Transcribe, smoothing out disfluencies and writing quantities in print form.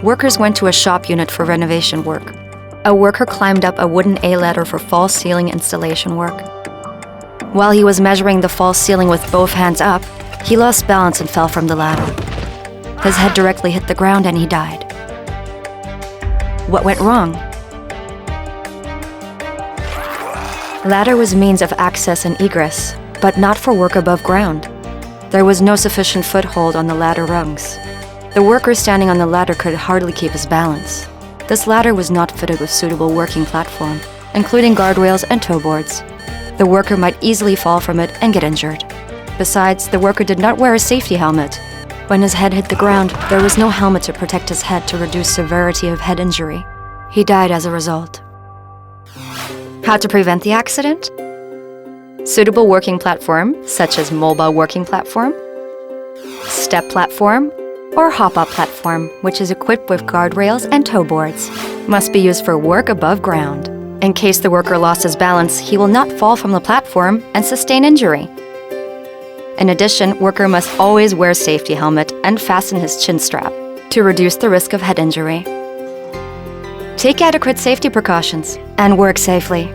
Workers went to a shop unit for renovation work. A worker climbed up a wooden A-ladder for false ceiling installation work. While he was measuring the false ceiling with both hands up, he lost balance and fell from the ladder. His head directly hit the ground and he died. What went wrong? Ladder was means of access and egress, but not for work above ground. There was no sufficient foothold on the ladder rungs. The worker standing on the ladder could hardly keep his balance. This ladder was not fitted with suitable working platform, including guardrails and toe boards. The worker might easily fall from it and get injured. Besides, the worker did not wear a safety helmet. When his head hit the ground, there was no helmet to protect his head to reduce severity of head injury. He died as a result. How to prevent the accident? Suitable working platform, such as mobile working platform, step platform, or hop-up platform, which is equipped with guardrails and toe boards, must be used for work above ground. In case the worker lost his balance, he will not fall from the platform and sustain injury. In addition, worker must always wear safety helmet and fasten his chin strap to reduce the risk of head injury. Take adequate safety precautions and work safely.